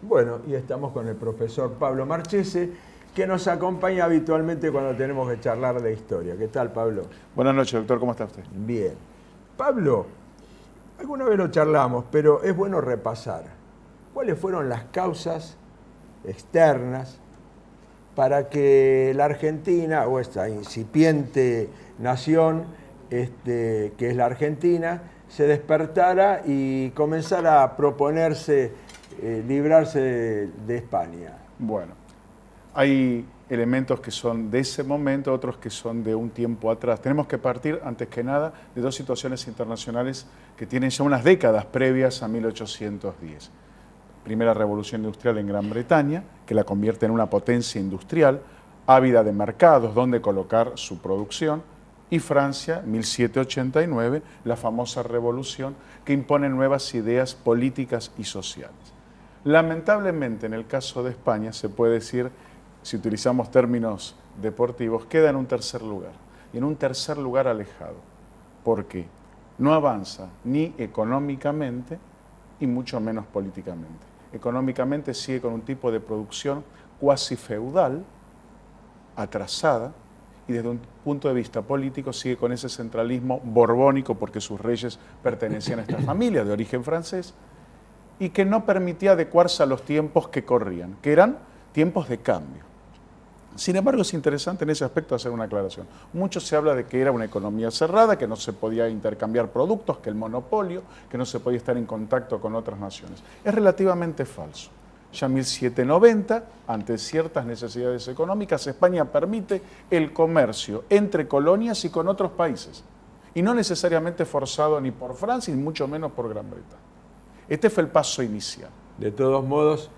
Bueno, y estamos con el profesor Pablo Marchese, que nos acompaña habitualmente cuando tenemos que charlar de historia. ¿Qué tal, Pablo? Buenas noches, doctor. ¿Cómo está usted? Bien. Pablo, alguna vez lo charlamos, pero es bueno repasar. ¿Cuáles fueron las causas externas para que la Argentina, o esta incipiente nación que es la Argentina, se despertara y comenzara a proponerse librarse de España? Bueno, hay elementos que son de ese momento, otros que son de un tiempo atrás. Tenemos que partir, antes que nada, de dos situaciones internacionales que tienen ya unas décadas previas a 1810. Primera revolución industrial en Gran Bretaña, que la convierte en una potencia industrial, ávida de mercados donde colocar su producción, y Francia, 1789, la famosa revolución que impone nuevas ideas políticas y sociales. Lamentablemente, en el caso de España, se puede decir, si utilizamos términos deportivos, queda en un tercer lugar, y en un tercer lugar alejado, porque no avanza ni económicamente y mucho menos políticamente. Económicamente sigue con un tipo de producción cuasi feudal, atrasada, y desde un punto de vista político sigue con ese centralismo borbónico, porque sus reyes pertenecían a esta familia de origen francés, y que no permitía adecuarse a los tiempos que corrían, que eran tiempos de cambio. Sin embargo, es interesante en ese aspecto hacer una aclaración. Mucho se habla de que era una economía cerrada, que no se podía intercambiar productos, que el monopolio, que no se podía estar en contacto con otras naciones. Es relativamente falso. Ya en 1790, ante ciertas necesidades económicas, España permite el comercio entre colonias y con otros países, y no necesariamente forzado ni por Francia, ni mucho menos por Gran Bretaña. Este fue el paso inicial. De todos modos,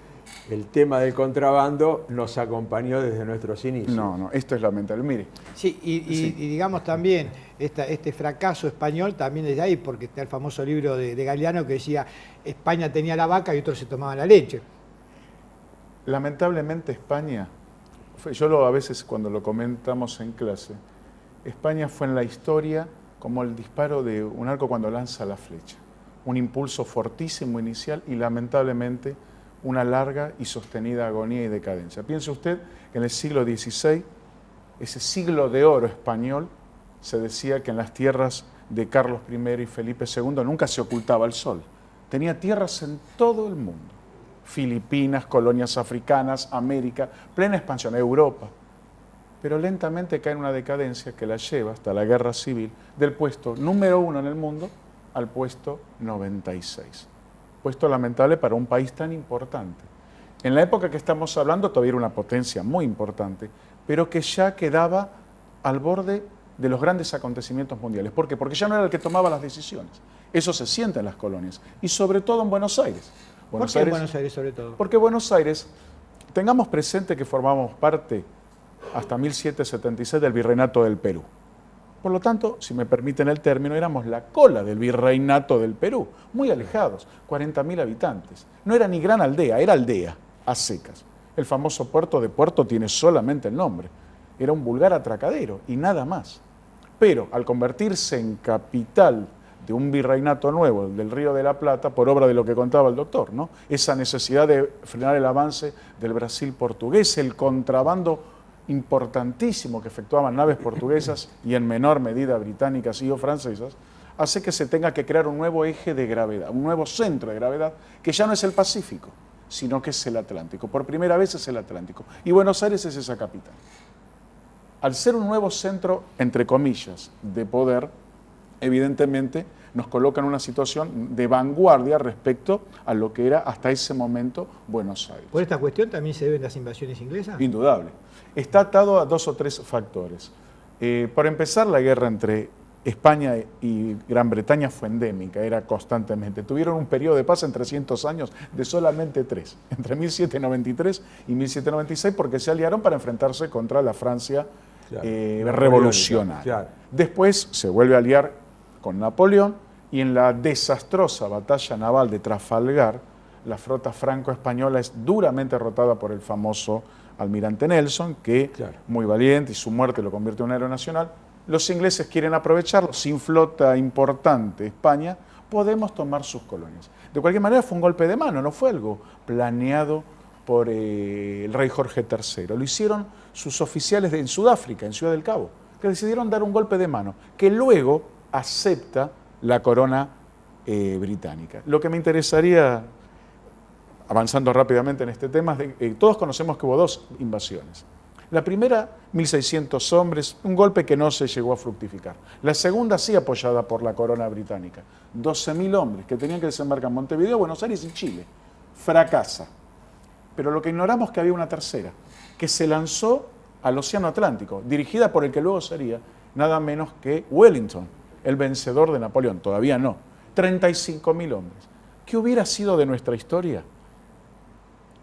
el tema del contrabando nos acompañó desde nuestros inicios. No, esto es lamentable. Mire. Sí, y digamos también, este fracaso español también es de ahí, porque está el famoso libro de Galeano que decía, España tenía la vaca y otros se tomaban la leche. Lamentablemente España, a veces cuando lo comentamos en clase, España fue en la historia como el disparo de un arco cuando lanza la flecha. Un impulso fortísimo inicial y lamentablemente una larga y sostenida agonía y decadencia. Piense usted que en el siglo XVI, ese siglo de oro español, se decía que en las tierras de Carlos I y Felipe II nunca se ocultaba el sol. Tenía tierras en todo el mundo. Filipinas, colonias africanas, América, plena expansión, Europa. Pero lentamente cae en una decadencia que la lleva hasta la guerra civil del puesto número 1 en el mundo al puesto 96. Puesto lamentable para un país tan importante. En la época que estamos hablando todavía era una potencia muy importante, pero que ya quedaba al borde de los grandes acontecimientos mundiales. ¿Por qué? Porque ya no era el que tomaba las decisiones. Eso se siente en las colonias, y sobre todo en Buenos Aires. ¿Por qué en Buenos Aires sobre todo? Porque Buenos Aires, tengamos presente que formamos parte hasta 1776 del Virreinato del Perú. Por lo tanto, si me permiten el término, éramos la cola del Virreinato del Perú, muy alejados, 40.000 habitantes. No era ni gran aldea, era aldea, a secas. El famoso puerto de Puerto tiene solamente el nombre. Era un vulgar atracadero y nada más. Pero al convertirse en capital de un virreinato nuevo, del Río de la Plata, por obra de lo que contaba el doctor, ¿no? Esa necesidad de frenar el avance del Brasil portugués, el contrabando importantísimo que efectuaban naves portuguesas y en menor medida británicas y o francesas, hace que se tenga que crear un nuevo eje de gravedad, un nuevo centro de gravedad, que ya no es el Pacífico, sino que es el Atlántico. Por primera vez es el Atlántico. Y Buenos Aires es esa capital. Al ser un nuevo centro, entre comillas, de poder, evidentemente nos coloca en una situación de vanguardia respecto a lo que era hasta ese momento Buenos Aires. ¿Por esta cuestión también se deben las invasiones inglesas? Indudable. Está atado a 2 o 3 factores. Por empezar, la guerra entre España y Gran Bretaña fue endémica, era constantemente. Tuvieron un periodo de paz en 300 años de solamente 3, entre 1793 y 1796, porque se aliaron para enfrentarse contra la Francia revolucionaria. Claro. Después se vuelve a aliar con Napoleón, y en la desastrosa batalla naval de Trafalgar, la flota franco-española es duramente derrotada por el famoso almirante Nelson, que, muy valiente, y su muerte lo convierte en un héroe nacional. Los ingleses quieren aprovecharlo, sin flota importante España, podemos tomar sus colonias. De cualquier manera fue un golpe de mano, no fue algo planeado por el rey Jorge III. Lo hicieron sus oficiales en Sudáfrica, en Ciudad del Cabo, que decidieron dar un golpe de mano, que luego acepta la corona británica. Lo que me interesaría, avanzando rápidamente en este tema, es que todos conocemos que hubo dos invasiones. La primera, 1.600 hombres, un golpe que no se llegó a fructificar. La segunda, sí apoyada por la corona británica, 12.000 hombres que tenían que desembarcar en Montevideo, Buenos Aires y Chile. Fracasa. Pero lo que ignoramos es que había una tercera, que se lanzó al Océano Atlántico, dirigida por el que luego sería nada menos que Wellington, el vencedor de Napoleón. Todavía no. 35.000 hombres. ¿Qué hubiera sido de nuestra historia?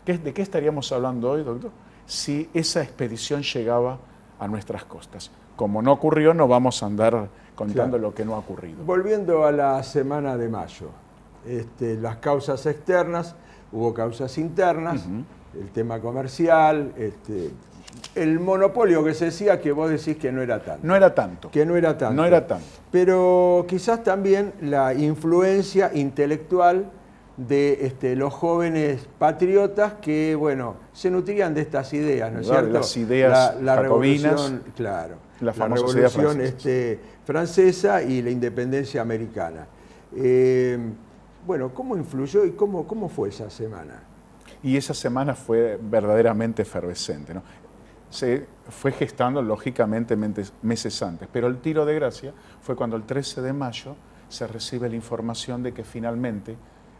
¿De qué estaríamos hablando hoy, doctor? Si esa expedición llegaba a nuestras costas. Como no ocurrió, no vamos a andar contando lo que no ha ocurrido. Volviendo a la semana de mayo, las causas externas, hubo causas internas, el tema comercial, el monopolio que se decía, que vos decís que no era tanto. No era tanto. Que no era tanto. No era tanto. Pero quizás también la influencia intelectual de los jóvenes patriotas que, bueno, se nutrían de estas ideas, ¿no es cierto? Las ideas la jacobinas, revolución, claro, la famosa revolución idea francesa y la independencia americana. Bueno, ¿cómo influyó y cómo fue esa semana? Y esa semana fue verdaderamente efervescente, ¿no? Se fue gestando, lógicamente, meses antes, pero el tiro de gracia fue cuando el 13 de mayo se recibe la información de que finalmente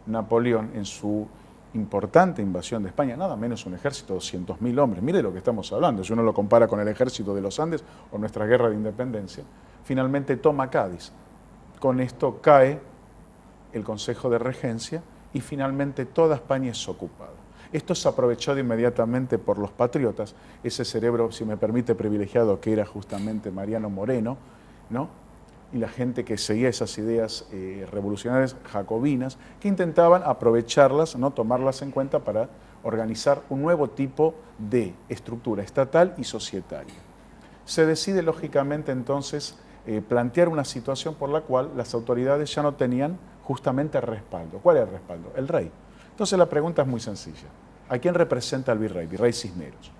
Napoleón, en su importante invasión de España, nada menos un ejército de 200.000 hombres, mire lo que estamos hablando, si uno lo compara con el ejército de los Andes o nuestra guerra de independencia, finalmente toma Cádiz. Con esto cae el Consejo de Regencia y finalmente toda España es ocupada. Esto se aprovechó inmediatamente por los patriotas, ese cerebro, si me permite, privilegiado que era justamente Mariano Moreno, ¿no? Y la gente que seguía esas ideas revolucionarias jacobinas, que intentaban aprovecharlas, ¿no? Tomarlas en cuenta para organizar un nuevo tipo de estructura estatal y societaria. Se decide, lógicamente, entonces, plantear una situación por la cual las autoridades ya no tenían justamente respaldo. ¿Cuál es el respaldo? El rey. Entonces la pregunta es muy sencilla. ¿A quién representa el virrey? Virrey Cisneros.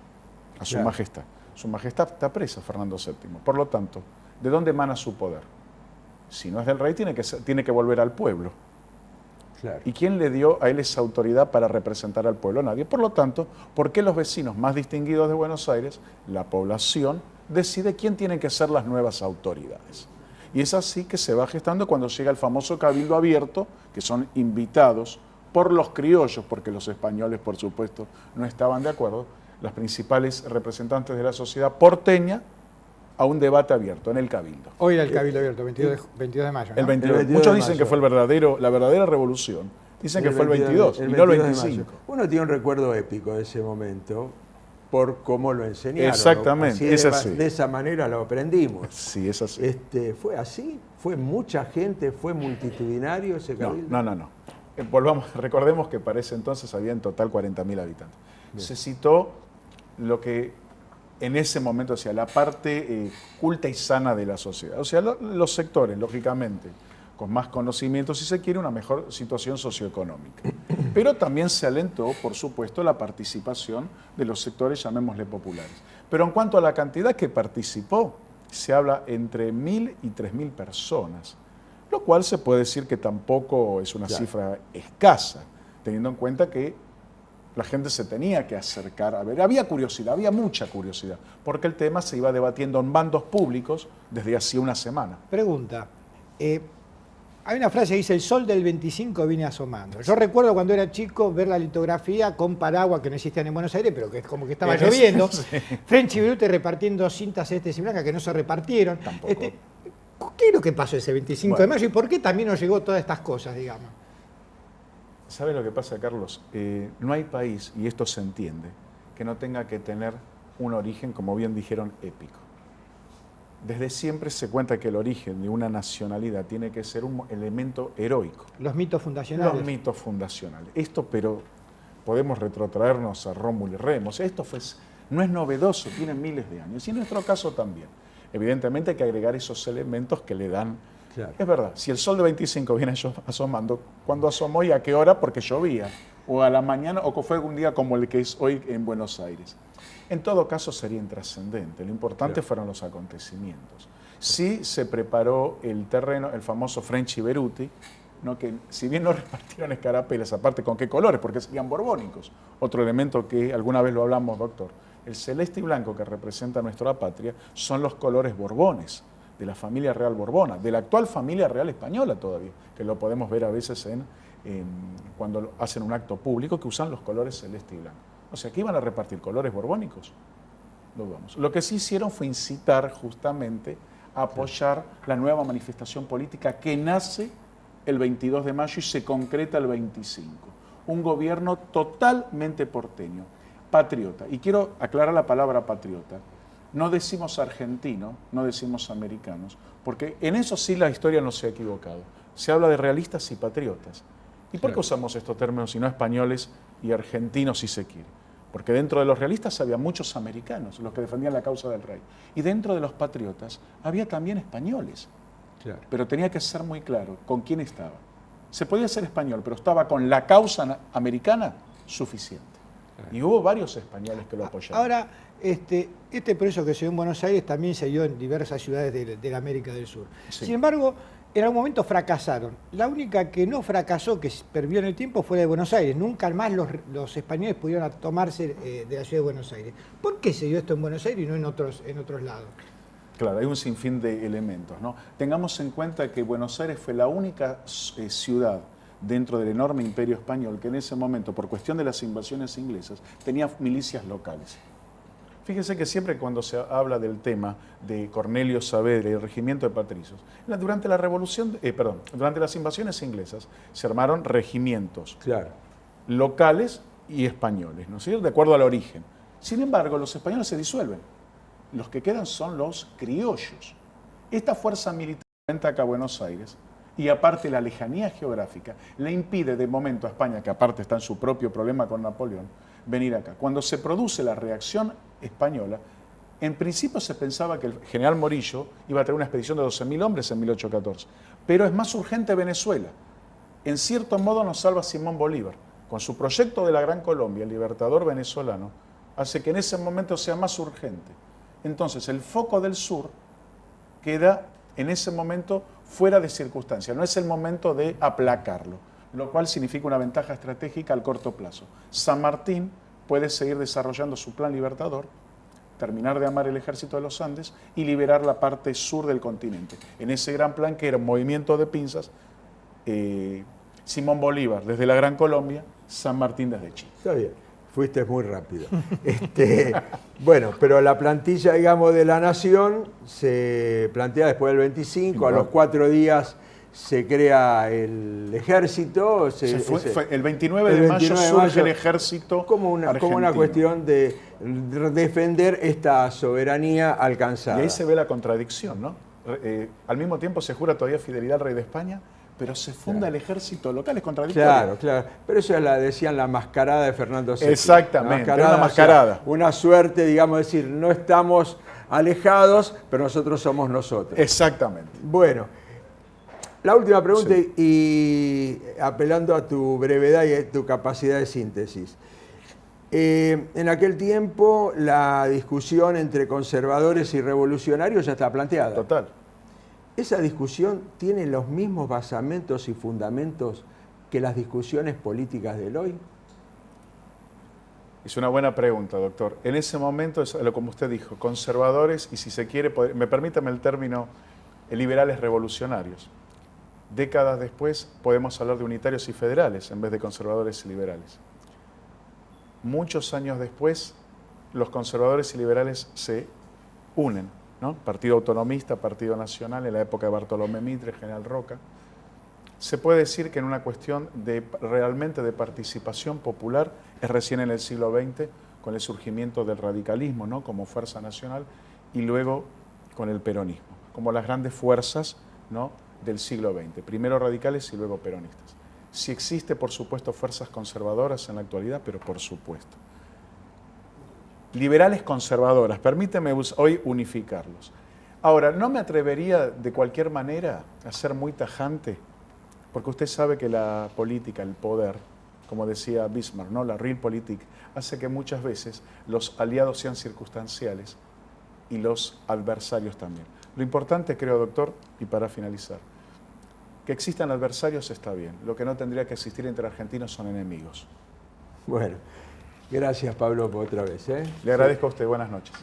A su majestad. Su majestad está presa, Fernando VII. Por lo tanto, ¿de dónde emana su poder? Si no es del rey, tiene que volver al pueblo. Claro. ¿Y quién le dio a él esa autoridad para representar al pueblo? Nadie. Por lo tanto, ¿por qué los vecinos más distinguidos de Buenos Aires, la población, decide quién tienen que ser las nuevas autoridades? Y es así que se va gestando cuando llega el famoso Cabildo Abierto, que son invitados por los criollos, porque los españoles, por supuesto, no estaban de acuerdo, las principales representantes de la sociedad porteña, a un debate abierto en el Cabildo. Hoy era el Cabildo Abierto, 22 de mayo, ¿no? El 22. Muchos dicen que fue la verdadera revolución. Dicen que fue el 22 y no el 25. Uno tiene un recuerdo épico de ese momento por cómo lo enseñaron. Exactamente, es así. De esa manera lo aprendimos. Sí, es así. ¿Fue así? ¿Fue mucha gente? ¿Fue multitudinario ese Cabildo? No. Recordemos que para ese entonces había en total 40.000 habitantes. Bien. Se citó lo que en ese momento decía la parte culta y sana de la sociedad. O sea, los sectores, lógicamente, con más conocimiento, si se quiere, una mejor situación socioeconómica. Pero también se alentó, por supuesto, la participación de los sectores, llamémosle populares. Pero en cuanto a la cantidad que participó, se habla entre 1.000 y 3.000 personas, lo cual se puede decir que tampoco es una cifra escasa, teniendo en cuenta que la gente se tenía que acercar a ver. Había curiosidad, había mucha curiosidad, porque el tema se iba debatiendo en bandos públicos desde hacía una semana. Pregunta. Hay una frase que dice, el sol del 25 viene asomando. Yo recuerdo cuando era chico ver la litografía con paraguas que no existían en Buenos Aires, pero que es como que estaba lloviendo. Sí. French y Brute repartiendo cintas celestes y blancas que no se repartieron. Tampoco. ¿Qué es lo que pasó ese 25 de mayo y por qué también nos llegó todas estas cosas, digamos? ¿Sabe lo que pasa, Carlos? No hay país, y esto se entiende, que no tenga que tener un origen, como bien dijeron, épico. Desde siempre se cuenta que el origen de una nacionalidad tiene que ser un elemento heroico. Los mitos fundacionales. Los mitos fundacionales. Esto, pero podemos retrotraernos a Rómulo y Remo. O sea, esto no es novedoso, tiene miles de años. Y en nuestro caso también. Evidentemente hay que agregar esos elementos que le dan Claro. Es verdad, si el sol de 25 viene asomando, ¿cuándo asomó y a qué hora? Porque llovía, o a la mañana, o fue un día como el que es hoy en Buenos Aires. En todo caso sería intrascendente, lo importante fueron los acontecimientos. Sí se preparó el terreno, el famoso French Beruti, ¿no? Que si bien no repartieron escarapelas, aparte con qué colores, porque serían borbónicos. Otro elemento que alguna vez lo hablamos, doctor. El celeste y blanco que representa nuestra patria son los colores borbones, de la familia real borbona, de la actual familia real española todavía, que lo podemos ver a veces cuando hacen un acto público, que usan los colores celeste y blanco. O sea, ¿que iban a repartir colores borbónicos? No vamos. Lo que sí hicieron fue incitar justamente a apoyar la nueva manifestación política que nace el 22 de mayo y se concreta el 25. Un gobierno totalmente porteño, patriota. Y quiero aclarar la palabra patriota. No decimos argentino, no decimos americanos, porque en eso sí la historia no se ha equivocado. Se habla de realistas y patriotas. ¿Y por qué usamos estos términos si no españoles y argentinos si se quiere? Porque dentro de los realistas había muchos americanos, los que defendían la causa del rey. Y dentro de los patriotas había también españoles. Claro. Pero tenía que ser muy claro con quién estaba. Se podía ser español, pero estaba con la causa americana suficiente. Claro. Y hubo varios españoles que lo apoyaron. Ahora, este proceso que se dio en Buenos Aires también se dio en diversas ciudades de la América del Sur. Sí. Sin embargo, en algún momento fracasaron. La única que no fracasó, que perdió en el tiempo, fue la de Buenos Aires. Nunca más los españoles pudieron tomarse de la ciudad de Buenos Aires. ¿Por qué se dio esto en Buenos Aires y no en otros lados? Claro, hay un sinfín de elementos, ¿no? Tengamos en cuenta que Buenos Aires fue la única ciudad dentro del enorme imperio español que en ese momento, por cuestión de las invasiones inglesas, tenía milicias locales. Fíjense que siempre cuando se habla del tema de Cornelio Saavedra y el regimiento de patricios, durante la durante las invasiones inglesas se armaron regimientos locales y españoles, ¿no es cierto? De acuerdo al origen. Sin embargo, los españoles se disuelven. Los que quedan son los criollos. Esta fuerza militar entra acá a Buenos Aires y aparte la lejanía geográfica le impide de momento a España, que aparte está en su propio problema con Napoleón, venir acá. Cuando se produce la reacción española, en principio se pensaba que el general Morillo iba a tener una expedición de 12.000 hombres en 1814, pero es más urgente Venezuela. En cierto modo nos salva Simón Bolívar. Con su proyecto de la Gran Colombia, el libertador venezolano, hace que en ese momento sea más urgente. Entonces, el foco del sur queda en ese momento fuera de circunstancia. No es el momento de aplacarlo, lo cual significa una ventaja estratégica al corto plazo. San Martín puede seguir desarrollando su plan libertador, terminar de armar el ejército de los Andes y liberar la parte sur del continente. En ese gran plan que era un movimiento de pinzas, Simón Bolívar desde la Gran Colombia, San Martín desde Chile. Está bien. Fuiste muy rápido. Bueno, pero la plantilla, digamos, de la Nación se plantea después del 25, a los 4 días se crea el ejército. El 29 de mayo surge el ejército como una cuestión de defender esta soberanía alcanzada. Y ahí se ve la contradicción, ¿no? Al mismo tiempo se jura todavía fidelidad al rey de España, pero se funda el ejército local, es contradictorio. Claro. Pero eso decían la mascarada de Fernando VII. Exactamente, una mascarada. O sea, una suerte, digamos, de decir, no estamos alejados, pero nosotros somos nosotros. Exactamente. Bueno, la última pregunta y apelando a tu brevedad y a tu capacidad de síntesis. En aquel tiempo la discusión entre conservadores y revolucionarios ya está planteada. Total. ¿Esa discusión tiene los mismos basamentos y fundamentos que las discusiones políticas del hoy? Es una buena pregunta, doctor. En ese momento, como usted dijo, conservadores y si se quiere, permítame el término, liberales revolucionarios. Décadas después podemos hablar de unitarios y federales en vez de conservadores y liberales. Muchos años después, los conservadores y liberales se unen, ¿no? Partido autonomista, Partido Nacional, en la época de Bartolomé Mitre, General Roca. Se puede decir que en una cuestión realmente de participación popular es recién en el siglo XX, con el surgimiento del radicalismo, ¿no? Como fuerza nacional, y luego con el peronismo, como las grandes fuerzas, ¿no? Del siglo XX, primero radicales y luego peronistas. Sí existe, por supuesto, fuerzas conservadoras en la actualidad, pero por supuesto. Liberales conservadoras, permíteme hoy unificarlos. Ahora, no me atrevería de cualquier manera a ser muy tajante, porque usted sabe que la política, el poder, como decía Bismarck, ¿no? La Realpolitik, hace que muchas veces los aliados sean circunstanciales y los adversarios también. Lo importante, creo, doctor, y para finalizar, que existan adversarios está bien. Lo que no tendría que existir entre argentinos son enemigos. Bueno, gracias Pablo por otra vez. Le agradezco a usted. Buenas noches.